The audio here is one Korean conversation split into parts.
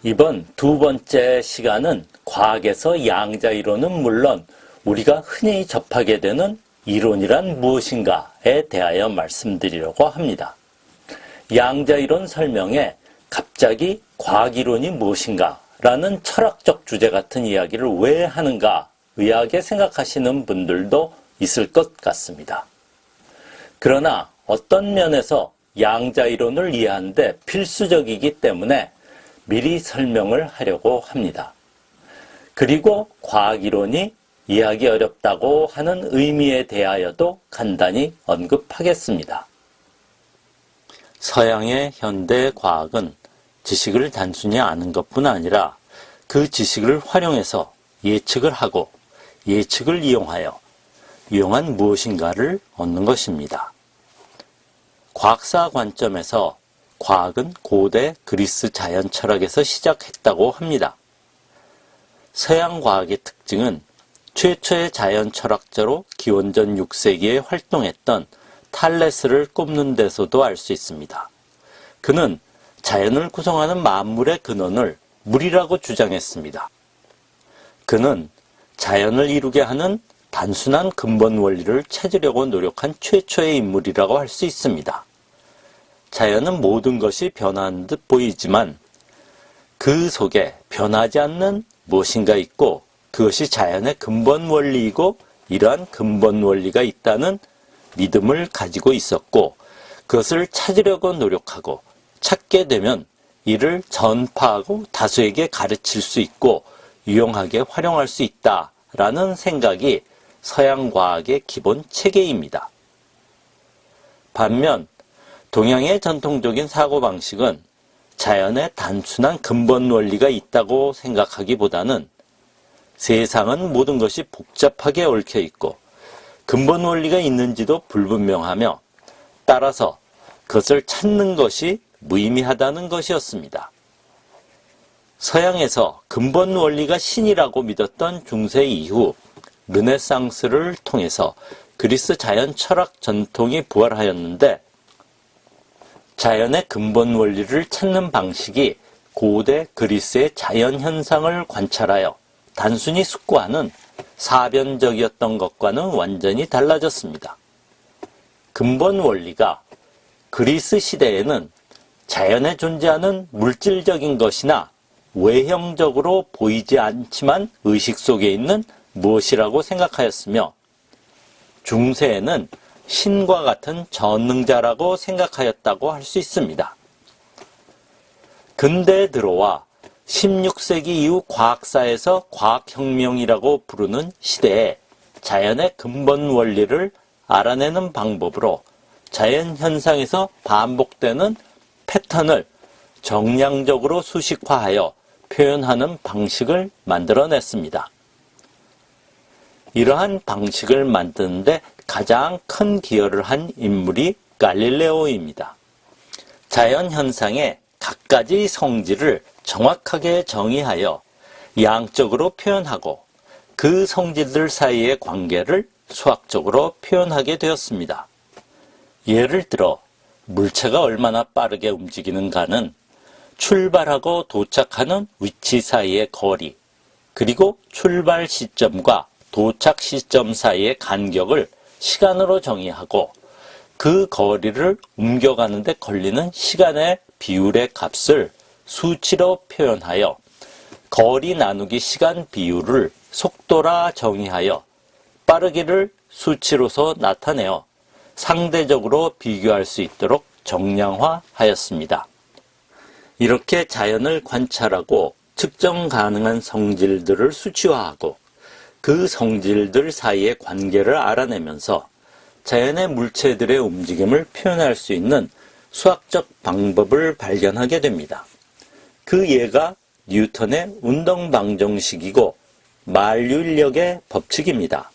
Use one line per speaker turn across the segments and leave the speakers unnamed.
이번 두 번째 시간은 과학에서 양자 이론은 물론 우리가 흔히 접하게 되는 이론이란 무엇인가에 대하여 말씀드리려고 합니다. 양자 이론 설명에 갑자기 과학 이론이 무엇인가 라는 철학적 주제 같은 이야기를 왜 하는가 의아하게 생각하시는 분들도 있을 것 같습니다. 그러나 어떤 면에서 양자 이론을 이해하는데 필수적이기 때문에 미리 설명을 하려고 합니다. 그리고 과학 이론이 이해하기 어렵다고 하는 의미에 대하여도 간단히 언급하겠습니다. 서양의 현대 과학은 지식을 단순히 아는 것뿐 아니라 그 지식을 활용해서 예측을 하고 예측을 이용하여 유용한 무엇인가를 얻는 것입니다. 과학사 관점에서 과학은 고대 그리스 자연 철학에서 시작했다고 합니다. 서양 과학의 특징은 최초의 자연 철학자로 기원전 6세기에 활동했던 탈레스를 꼽는 데서도 알 수 있습니다. 그는 자연을 구성하는 만물의 근원을 물이라고 주장했습니다. 그는 자연을 이루게 하는 단순한 근본 원리를 찾으려고 노력한 최초의 인물이라고 할 수 있습니다. 자연은 모든 것이 변하는 듯 보이지만 그 속에 변하지 않는 무엇인가 있고 그것이 자연의 근본 원리이고 이러한 근본 원리가 있다는 믿음을 가지고 있었고 그것을 찾으려고 노력하고 찾게 되면 이를 전파하고 다수에게 가르칠 수 있고 유용하게 활용할 수 있다라는 생각이 서양 과학의 기본 체계입니다. 반면 동양의 전통적인 사고방식은 자연의 단순한 근본 원리가 있다고 생각하기보다는 세상은 모든 것이 복잡하게 얽혀 있고 근본 원리가 있는지도 불분명하며 따라서 그것을 찾는 것이 무의미하다는 것이었습니다. 서양에서 근본 원리가 신이라고 믿었던 중세 이후 르네상스를 통해서 그리스 자연 철학 전통이 부활하였는데 자연의 근본 원리를 찾는 방식이 고대 그리스의 자연 현상을 관찰하여 단순히 숙고하는 사변적이었던 것과는 완전히 달라졌습니다. 근본 원리가 그리스 시대에는 자연에 존재하는 물질적인 것이나 외형적으로 보이지 않지만 의식 속에 있는 무엇이라고 생각하였으며 중세에는 신과 같은 전능자라고 생각하였다고 할 수 있습니다. 근대에 들어와 16세기 이후 과학사에서 과학혁명이라고 부르는 시대에 자연의 근본 원리를 알아내는 방법으로 자연 현상에서 반복되는 패턴을 정량적으로 수식화하여 표현하는 방식을 만들어냈습니다. 이러한 방식을 만드는데 가장 큰 기여를 한 인물이 갈릴레오입니다. 자연 현상의 갖가지 성질을 정확하게 정의하여 양적으로 표현하고 그 성질들 사이의 관계를 수학적으로 표현하게 되었습니다. 예를 들어 물체가 얼마나 빠르게 움직이는가는 출발하고 도착하는 위치 사이의 거리, 그리고 출발 시점과 도착 시점 사이의 간격을 시간으로 정의하고 그 거리를 옮겨가는 데 걸리는 시간의 비율의 값을 수치로 표현하여 거리 나누기 시간 비율을 속도라 정의하여 빠르기를 수치로서 나타내어 상대적으로 비교할 수 있도록 정량화하였습니다. 이렇게 자연을 관찰하고 측정 가능한 성질들을 수치화하고 그 성질들 사이의 관계를 알아내면서 자연의 물체들의 움직임을 표현할 수 있는 수학적 방법을 발견하게 됩니다. 그 예가 뉴턴의 운동방정식이고 만류인력의 법칙입니다.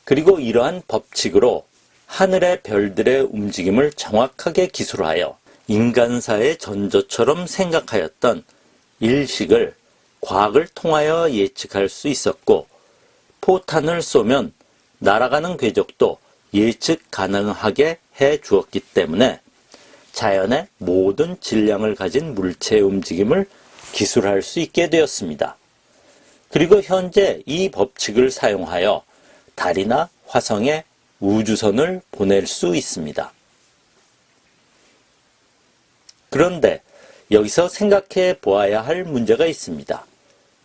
그리고 이러한 법칙으로 하늘의 별들의 움직임을 정확하게 기술하여 인간사의 전조처럼 생각하였던 일식을 과학을 통하여 예측할 수 있었고 포탄을 쏘면 날아가는 궤적도 예측 가능하게 해 주었기 때문에 자연의 모든 질량을 가진 물체의 움직임을 기술할 수 있게 되었습니다. 그리고 현재 이 법칙을 사용하여 달이나 화성에 우주선을 보낼 수 있습니다. 그런데 여기서 생각해 보아야 할 문제가 있습니다.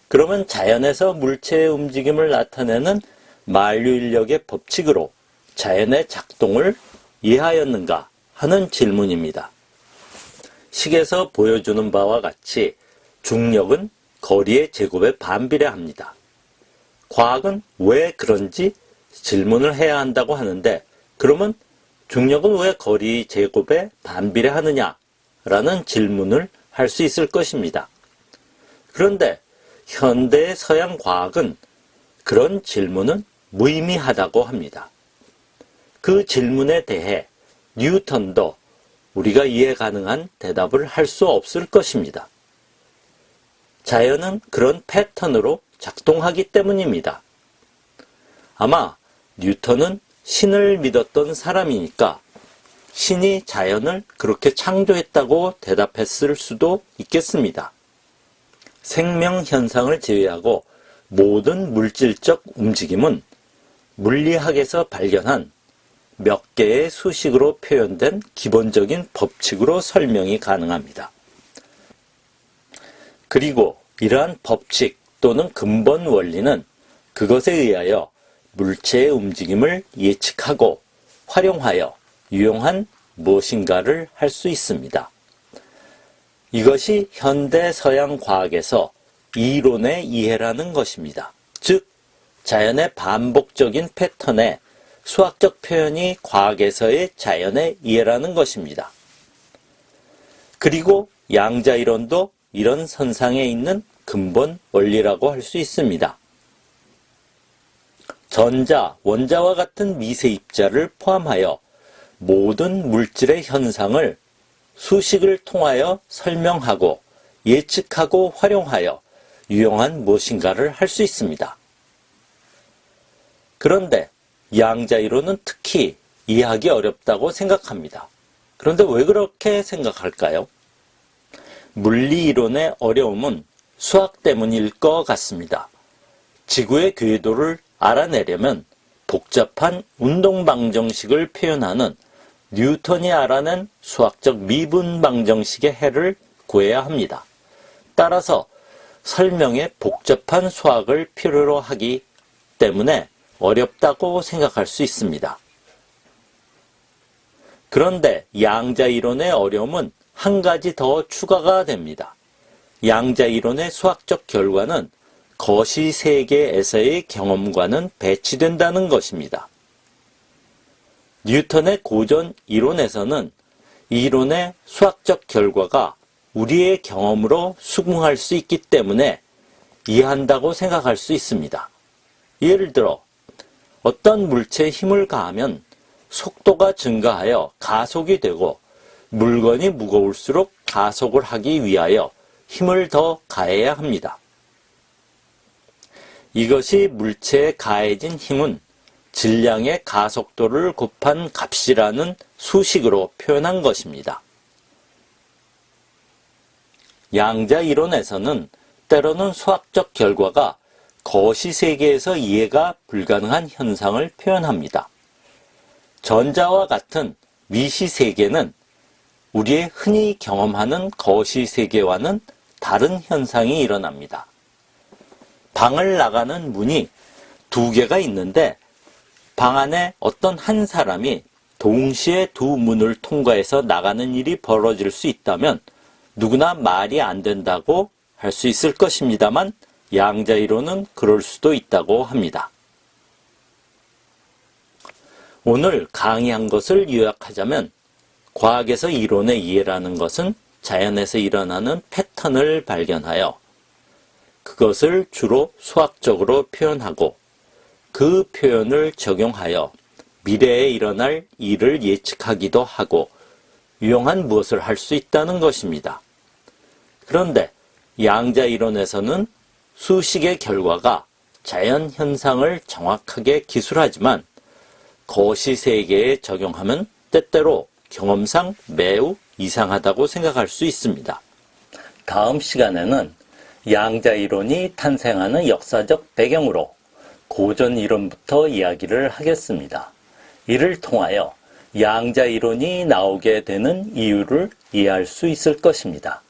그러면 자연에서 물체의 움직임을 나타내는 만류인력의 법칙으로 자연의 작동을 이해하였는가 하는 질문입니다. 식에서 보여주는 바와 같이 중력은 거리의 제곱에 반비례합니다. 과학은 왜 그런지 질문을 해야 한다고 하는데, 그러면 중력은 왜 거리 제곱에 반비례하느냐? 라는 질문을 할 수 있을 것입니다. 그런데 현대의 서양 과학은 그런 질문은 무의미하다고 합니다. 그 질문에 대해 뉴턴도 우리가 이해 가능한 대답을 할 수 없을 것입니다. 자연은 그런 패턴으로 작동하기 때문입니다. 아마 뉴턴은 신을 믿었던 사람이니까 신이 자연을 그렇게 창조했다고 대답했을 수도 있겠습니다. 생명 현상을 제외하고 모든 물질적 움직임은 물리학에서 발견한 몇 개의 수식으로 표현된 기본적인 법칙으로 설명이 가능합니다. 그리고 이러한 법칙 또는 근본 원리는 그것에 의하여 물체의 움직임을 예측하고 활용하여 유용한 무엇인가를 할 수 있습니다. 이것이 현대 서양 과학에서 이론의 이해라는 것입니다. 즉, 자연의 반복적인 패턴에 수학적 표현이 과학에서의 자연의 이해라는 것입니다. 그리고 양자이론도 이런 선상에 있는 근본 원리라고 할 수 있습니다. 전자, 원자와 같은 미세 입자를 포함하여 모든 물질의 현상을 수식을 통하여 설명하고 예측하고 활용하여 유용한 무엇인가를 할 수 있습니다. 그런데 양자이론은 특히 이해하기 어렵다고 생각합니다. 그런데 왜 그렇게 생각할까요? 물리이론의 어려움은 수학 때문일 것 같습니다. 지구의 궤도를 알아내려면 복잡한 운동방정식을 표현하는 뉴턴이 알아낸 수학적 미분방정식의 해를 구해야 합니다. 따라서 설명에 복잡한 수학을 필요로 하기 때문에 어렵다고 생각할 수 있습니다. 그런데 양자이론의 어려움은 한 가지 더 추가가 됩니다. 양자이론의 수학적 결과는 거시세계에서의 경험과는 배치된다는 것입니다. 뉴턴의 고전 이론에서는 이론의 수학적 결과가 우리의 경험으로 수긍할 수 있기 때문에 이해한다고 생각할 수 있습니다. 예를 들어 어떤 물체에 힘을 가하면 속도가 증가하여 가속이 되고 물건이 무거울수록 가속을 하기 위하여 힘을 더 가해야 합니다. 이것이 물체에 가해진 힘은 질량의 가속도를 곱한 값이라는 수식으로 표현한 것입니다. 양자이론에서는 때로는 수학적 결과가 거시세계에서 이해가 불가능한 현상을 표현합니다. 전자와 같은 미시세계는 우리의 흔히 경험하는 거시세계와는 다른 현상이 일어납니다. 방을 나가는 문이 두 개가 있는데 방 안에 어떤 한 사람이 동시에 두 문을 통과해서 나가는 일이 벌어질 수 있다면 누구나 말이 안 된다고 할 수 있을 것입니다만 양자이론은 그럴 수도 있다고 합니다. 오늘 강의한 것을 요약하자면 과학에서 이론의 이해라는 것은 자연에서 일어나는 패턴을 발견하여 그것을 주로 수학적으로 표현하고 그 표현을 적용하여 미래에 일어날 일을 예측하기도 하고 유용한 무엇을 할 수 있다는 것입니다. 그런데 양자이론에서는 수식의 결과가 자연 현상을 정확하게 기술하지만 거시세계에 적용하면 때때로 경험상 매우 이상하다고 생각할 수 있습니다. 다음 시간에는 양자 이론이 탄생하는 역사적 배경으로 고전 이론부터 이야기를 하겠습니다. 이를 통하여 양자 이론이 나오게 되는 이유를 이해할 수 있을 것입니다.